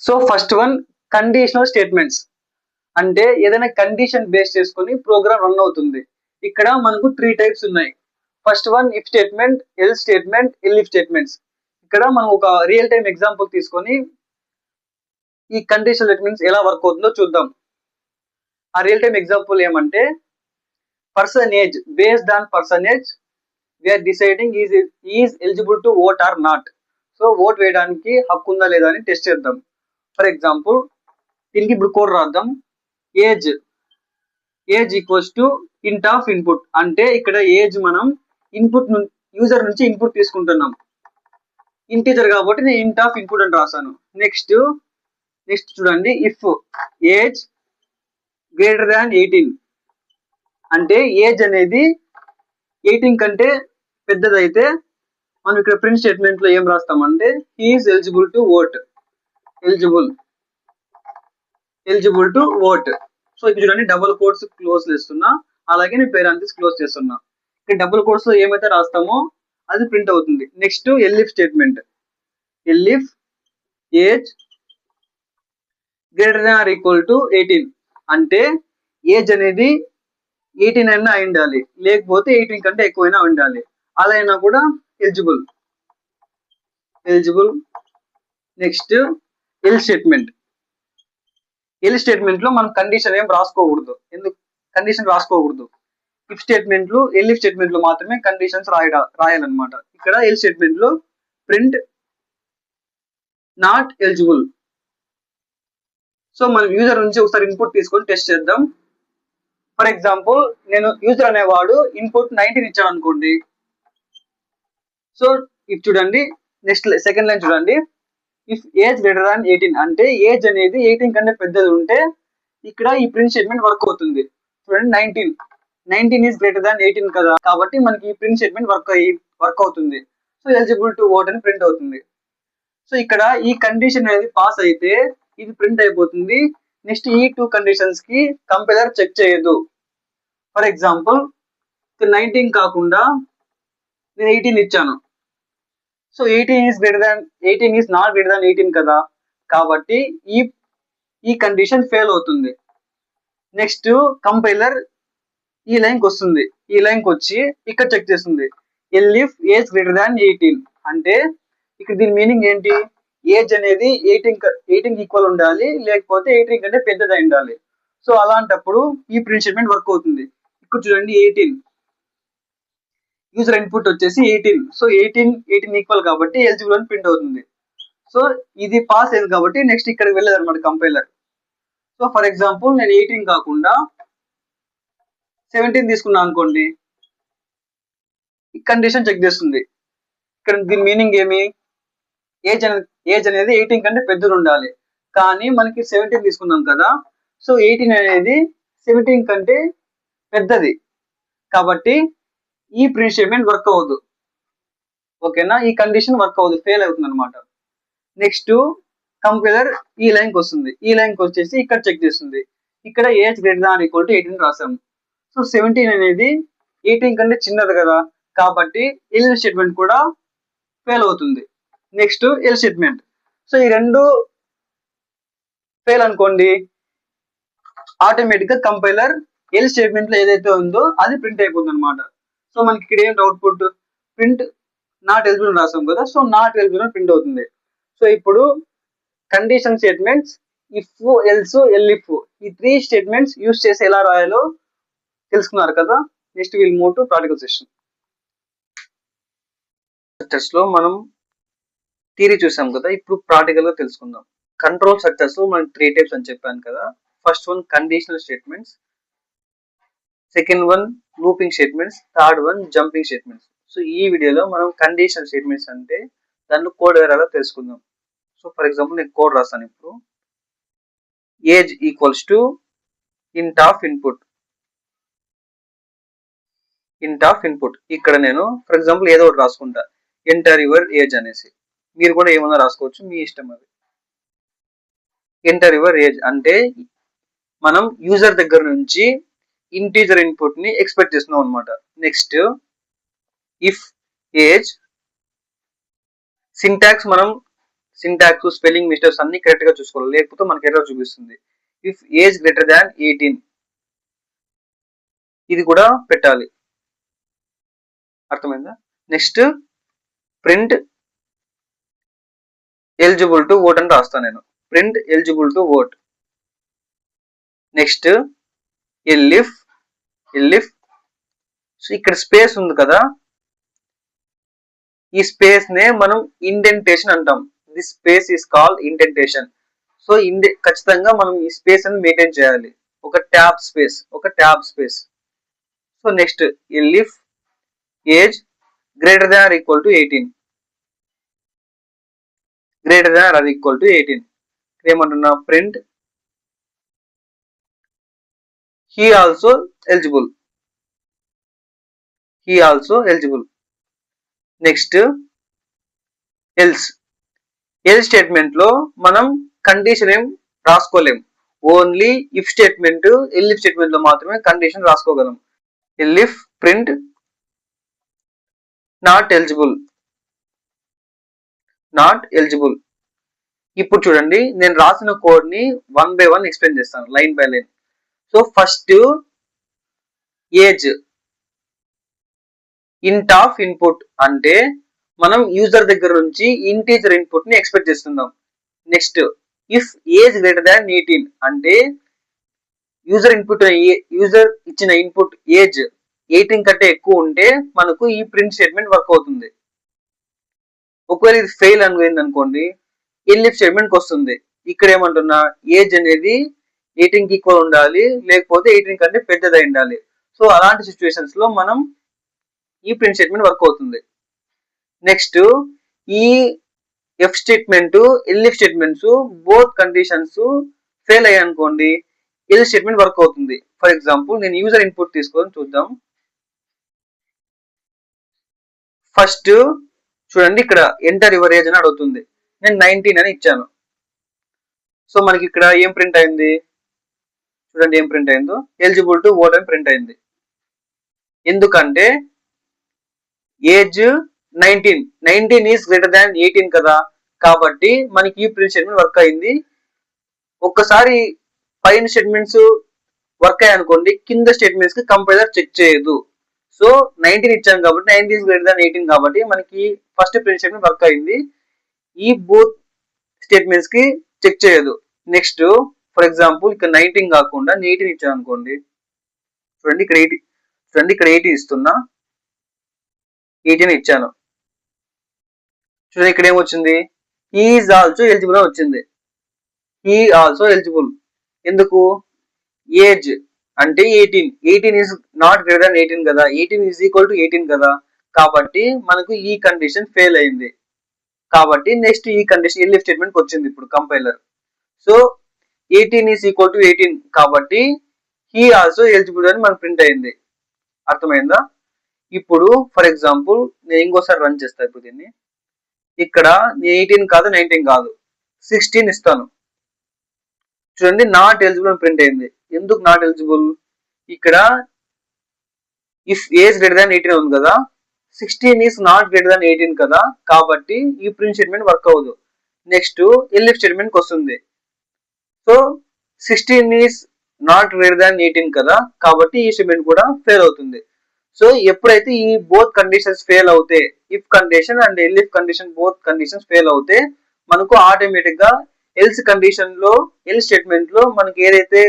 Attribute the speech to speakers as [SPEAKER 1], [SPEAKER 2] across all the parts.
[SPEAKER 1] So first one conditional statements అంటే ఏదైనా condition base చేసుకొని ప్రోగ్రామ్ రన్ అవుతుంది. ఇక్కడ మనకు 3 టైప్స్ ఉన్నాయి. First one if statement, else statement, elif statements. ఇక్కడ మనం ఒక రియల్ టైమ్ ఎగ్జాంపుల్ తీసుకొని ఈ కండిషనల్ స్టేట్మెంట్స్ ఎలా వర్క్ అవుతుందో చూద్దాం. ఆ రియల్ టైమ్ ఎగ్జాంపుల్ ఏమంటే personage, based on personage we are deciding is eligible to vote or not. So vote వేయడానికి హక్కు ఉందా లేదా అని టెస్ట్ చేద్దాం. ఫర్ ఎగ్జాంపుల్ దీనికి ఇప్పుడు కోడ్ రాద్దాం. ఏజ్ ఈక్వల్స్ టు ఇంట్ ఆఫ్ ఇన్పుట్. అంటే ఇక్కడ ఏజ్ మనం ఇన్పుట్ యూజర్ నుంచి ఇన్పుట్ తీసుకుంటున్నాం. ఇంటీజర్ కాబట్టి నేను ఇంట్ ఆఫ్ ఇన్పుట్ అని రాశాను. నెక్స్ట్ చూడండి, ఇఫ్ ఏజ్ గ్రేటర్ దాన్ 18 అంటే ఏజ్ అనేది 18 కంటే పెద్దదైతే మనం ఇక్కడ ప్రింట్ స్టేట్మెంట్ లో ఏం రాస్తామంటే he is eligible to vote. Eligible to vote. So ఇక్కడ చూడండి డబుల్ కోట్స్ క్లోజ్ చేస్తున్నా, అలాగే నేను పేరాంథసిస్ క్లోజ్ చేస్తున్నా. ఇక్కడ డబుల్ కోట్స్ లో ఏమైతే రాస్తామో అది ప్రింట్ అవుతుంది. Next elif statement. Elif age greater than or equal to 18 అంటే ఏజ్ అనేది 18 అయినా అయి ఉండాలి, లేకపోతే 18 కంటే ఎక్కువైనా ఉండాలి. అలా అయినా కూడా eligible. Next else statement. Else statement లో మనం కండిషన్ ఏం రాసుకోకూడదు. ఎందుకు కండిషన్ రాసుకోకూడదు? ఇఫ్ స్టేట్మెంట్లు, ఎల్ఇఫ్ స్టేట్మెంట్ లో మాత్రమే కండిషన్స్ రాయాలన్నమాట. ఇక్కడ ఎల్ స్టేట్మెంట్ లో ప్రింట్ నాట్ ఎలిజిబుల్. సో మనం యూజర్ నుంచి ఒకసారి ఇన్పుట్ తీసుకొని టెస్ట్ చేద్దాం. ఫర్ ఎగ్జాంపుల్ నేను యూజర్ అనేవాడు ఇన్పుట్ 19 ఇచ్చాను అనుకోండి. సో ఇది చూడండి, నెక్స్ట్ సెకండ్ లైన్ చూడండి, ఇఫ్ ఏజ్ గ్రేటర్ దాన్ 18 అంటే ఏజ్ అనేది 18 కంటే పెద్దది ఉంటే ఇక్కడ ఈ ప్రింట్ స్టేట్మెంట్ వర్క్ అవుతుంది. చూడండి 19 ఈజ్ గ్రేటర్ దాన్ 18 కదా, కాబట్టి మనకి ఈ ప్రింట్ స్టేట్మెంట్ వర్క్ అవుతుంది. సో ఎలిజిబుల్ టు ఓట్ అని ప్రింట్ అవుతుంది. సో ఇక్కడ ఈ కండిషన్ అనేది పాస్ అయితే ఇది ప్రింట్ అయిపోతుంది. నెక్స్ట్ ఈ 2 కండిషన్స్ కి కంపైలర్ చెక్ చేయదు. ఫర్ ఎగ్జాంపుల్ 19 కాకుండా నేను 18 ఇచ్చాను. So 18 is not greater than 18 కదా, కాబట్టి ఈ కండిషన్ ఫెయిల్ అవుతుంది. నెక్స్ట్ కంపైలర్ ఈ లైన్కి వస్తుంది. ఈ లైన్కి వచ్చి ఇక్కడ చెక్ చేస్తుంది ఎల్ఇఫ్ ఏజ్ గ్రేటర్ దాన్ 18 అంటే ఇక్కడ దీని మీనింగ్ ఏంటి? ఏజ్ అనేది 18 ఈక్వల్ ఉండాలి, లేకపోతే 18 కంటే పెద్దదై ఉండాలి. సో అలాంటప్పుడు ఈ ప్రింట్ స్టేట్మెంట్ వర్క్ అవుతుంది. ఇక్కడ చూడండి 18 యూజర్ ఇన్పుట్ వచ్చేసి 18. సో 18 ఈక్వల్ కాబట్టి ఎలిజిబుల్ అని ప్రింట్ అవుతుంది. సో ఇది పాస్ అయింది కాబట్టి నెక్స్ట్ ఇక్కడికి వెళ్ళదు అనమాట కంపైలర్. సో ఫర్ ఎగ్జాంపుల్ నేను 18 కాకుండా 17 తీసుకున్నా అనుకోండి, ఈ కండిషన్ చెక్ చేస్తుంది. ఇక్కడ దీని మీనింగ్ ఏమి? ఏజ్ అనేది 18 కంటే పెద్దది ఉండాలి, కానీ మనకి 17 తీసుకున్నాం కదా. సో 18 అనేది 17 కంటే పెద్దది కాబట్టి ఈ ప్రింట్ స్టేట్మెంట్ వర్క్ అవ్వదు. ఓకేనా, ఈ కండిషన్ వర్క్ అవ్వదు, ఫెయిల్ అవుతుంది అనమాట. నెక్స్ట్ కంపైలర్ ఈ లైన్కి వస్తుంది. ఈ లైన్కి వచ్చేసి ఇక్కడ చెక్ చేస్తుంది. ఇక్కడ age greater than equal to 18 రాసాము. సో 17 అనేది 18 కంటే చిన్నది కదా, కాబట్టి ఎల్ స్టేట్మెంట్ కూడా ఫెయిల్ అవుతుంది. Next else statement. సో ఈ రెండు ఫెయిల్ అనుకోండి, ఆటోమేటిక్ గా కంపైలర్ ఎల్ స్టేట్మెంట్ లో ఏదైతే ఉందో అది ప్రింట్ అయిపోతుంది అనమాట. సో మనకి ఇక్కడ ఏంటి అవుట్పుట్? ప్రింట్ నాట్ ఎలిజిబుల్ రాసాం కదా, సో నాట్ ఎలిజిబుల్ ప్రింట్ అవుతుంది. సో ఇప్పుడు condition statements if, else, elif ఈ 3 స్టేట్మెంట్స్ యూస్ చేసి ఎలా రాయాలో తెలుసుకున్నారు కదా. Next will move to practical session. Structures లో మనం థియరీ చూసాం కదా, ఇప్పుడు ప్రాక్టికల్ గా తెలుసుకుందాం. కంట్రోల్ స్ట్రక్చర్స్ లో మనకి 3 టైప్స్ అని చెప్పాను కదా. First one conditional statements, second one looping statements, third one jumping statements. So ఈ వీడియోలో మనం కండిషనల్ స్టేట్మెంట్స్ అంటే దాంట్లో కోడ్ వేరేలా తెలుసుకుందాం. సో ఫర్ ఎగ్జాంపుల్ నేను కోడ్ రాస్తాను. ఇప్పుడు ఏజ్ ఈక్వల్స్ టు ఇంట్ ఆఫ్ ఇన్పుట్. ఇక్కడ నేను ఫర్ ఎగ్జాంపుల్ ఏదో ఒకటి రాసుకుంటా, ఎంటర్ యువర్ ఏజ్ అనేసి. మీరు కూడా ఏమన్నా రాసుకోవచ్చు, మీ ఇష్టం అది. ఎంటర్ యువర్ ఏజ్ అంటే మనం యూజర్ దగ్గర నుంచి ఇంటీజర్ ఇన్పుట్ ని ఎక్స్పెక్ట్ చేస్తున్నాం అనమాట. నెక్స్ట్ ఇఫ్ ఏజ్ సింటాక్స్ మనం సింటాక్స్ స్పెల్లింగ్ మిస్టేక్స్ అన్ని కరెక్ట్ గా చూసుకోవాలి, లేకపోతే మనకి ఎర్రర్ చూపిస్తుంది. ఇఫ్ ఏజ్ గ్రేటర్ దాన్ 18 ఇది కూడా పెట్టాలి. అర్థమైందా? Next print eligible to vote అని రాస్తాను నేను. Print eligible to vote. Next elif ఇక్కడ స్పేస్ ఉంది కదా, ఈ స్పేస్ నే మనం ఇండెంటేషన్ అంటాం. This space is called indentation. So ఖచ్చితంగా మనం ఈ స్పేస్ అని మెయింటైన్ చేయాలి, ఒక tab space. So next elif age greater than or equal to 18 ఏమంటున్నా, print he also eligible. Next else statement లో మనం కండిషన్ ఏం రాసుకోలేం, only if statement elif statement లో మాత్రమే కండిషన్ రాసుకోగలం. Elif print not eligible. ఇప్పుడు చూడండి, నేను రాసిన కోడ్ ని 1 by 1 ఎక్స్ప్లెయిన్ చేస్తాను, line by line. So first age ఇంట్ ఆఫ్ ఇన్పుట్ అంటే మనం యూజర్ దగ్గర నుంచి ఇంటీజర్ ఇన్పుట్ ని ఎక్స్పెక్ట్ చేస్తున్నాం. నెక్స్ట్ ఇఫ్ ఏజ్ గ్రేటర్ దాన్ 18 అంటే యూజర్ ఇచ్చిన ఇన్పుట్ ఏజ్ 18 కంటే ఎక్కువ ఉంటే మనకు ఈ ప్రింట్ స్టేట్మెంట్ వర్క్ అవుతుంది. ఒకవేళ ఇది ఫెయిల్ అయింది అనుకోండి, ఎలిఫ్ స్టేట్మెంట్ వస్తుంది. ఇక్కడ ఏమంటున్నా, ఏజ్ అనేది 18 కి ఈక్వల్ ఉండాలి, లేకపోతే 18 కంటే పెద్దదై ఉండాలి. సో అలాంటి సిచ్యువేషన్స్ లో మనం ఈ ప్రింట్ స్టేట్మెంట్ వర్క్ అవుతుంది. నెక్స్ట్ ఈ if statement elif statements both conditions fail అయ్యాయి అనుకోండి, ఎలిఫ్ స్టేట్మెంట్ వర్క్ అవుతుంది. ఫర్ ఎగ్జాంపుల్ నేను యూజర్ ఇన్పుట్ తీసుకొని చూద్దాం. ఫస్ట్ చూడండి, ఇక్కడ ఎంటర్ యువర్ ఏజ్ అని అడుగుతుంది. నేను 19 అని ఇచ్చాను. సో మనకి ఇక్కడ ఏం ప్రింట్ అయింది చూడండి, ఏం ప్రింట్ అయిందో, ఎలిజిబుల్ టు ఓట్ అని ప్రింట్ అయింది. ఎందుకంటే ఏజ్ 19 ఈస్ గ్రేటర్ దాన్ 18 కదా, కాబట్టి మనకి ఈ ప్రింట్ స్టేట్మెంట్ వర్క్ అయింది. ఒక్కసారి పైన స్టేట్మెంట్స్ వర్క్ అయ్యాయి అనుకోండి, కింద స్టేట్మెంట్స్ కి కంపైలర్ చెక్ చేయదు. సో 19 ఇచ్చాం కాబట్టి 19 ఈస్ గ్రేటర్ దాన్ 18 కాబట్టి మనకి ఫస్ట్ ప్రింట్ స్టేట్మెంట్ వర్క్ అయింది. ఈ బోత్ స్టేట్మెంట్స్ కి చెక్ చేయదు. నెక్స్ట్ ఫర్ ఎగ్జాంపుల్ ఇక్కడ 19 కాకుండా 18 ఇచ్చాను అనుకోండి, చూడండి ఇక్కడ 80 ఇస్తున్నా, 18 ఇచ్చాను. చూడండి ఇక్కడ ఏమొచ్చింది, ఈజ్ ఆల్సో ఎలిజిబుల్ అని వచ్చింది. ఎందుకు, ఏజ్ అంటే 18 ఈజ్ నాట్ గ్రేటర్ దాన్ 18 కదా, 18 ఈజ్ ఈక్వల్ టు 18 కదా, కాబట్టి మనకు ఈ కండిషన్ ఫెయిల్ అయింది. కాబట్టి నెక్స్ట్ ఈ కండిషన్ ఎలిఫ్ స్టేట్మెంట్ వచ్చింది ఇప్పుడు compiler. So 18 is equal to 18 కాబట్టి హీ ఆల్సో ఎలిజిబుల్ అని మనకు ప్రింట్ అయింది. అర్థమైందా? ఇప్పుడు ఫర్ ఎగ్జాంపుల్ నేను ఇంకోసారి రన్ చేస్తాను. ఇప్పుడు దీన్ని ఇక్కడ 18 కాదు 19 కాదు 16 ఇస్తాను. చూడండి నాట్ ఎలిజిబుల్ అని ప్రింట్ అయింది. ఎందుకు నాట్ ఎలిజిబుల్, ఇక్కడ ఇఫ్ ఏజ్ గ్రేటర్ దాన్ 18 ఉంది కదా, 16 ఈస్ నాట్ గ్రేటర్ దాన్ 18 కదా, కాబట్టి ఈ ప్రింట్ స్టేట్మెంట్ వర్క్ అవ్వదు. నెక్స్ట్ ఎలిఫ్ స్టేట్మెంట్ వస్తుంది. So 16 is not greater than 18 కదా, కాబట్టి ఈ స్టేట్మెంట్ కూడా ఫెయిల్ అవుతుంది. సో ఎప్పుడైతే ఈ బోత్ కండిషన్స్ ఫెయిల్ అవుతే, if condition and elif condition both conditions fail అవుతే మనకు ఆటోమేటిక్ గా ఎల్స్ కండిషన్ లో ఎల్ స్టేట్మెంట్ లో మనకి ఏదైతే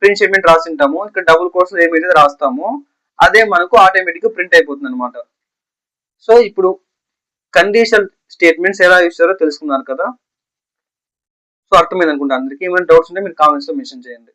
[SPEAKER 1] ప్రింట్ స్టేట్మెంట్ రాసింటామో, ఇక్కడ డబుల్ కోట్స్ ఏమైతే రాస్తామో అదే మనకు ఆటోమేటిక్ గా ప్రింట్ అయిపోతుంది అనమాట. సో ఇప్పుడు కండిషన్ స్టేట్మెంట్స్ ఎలా యూస్ చేయాలో తెలుసుకున్నారు కదా. సో అర్థమైంది అనుకుంటా అందరికి. ఏమైనా డౌట్స్ ఉంటే మీరు కామెంట్స్ లో మెన్షన్ చేయండి.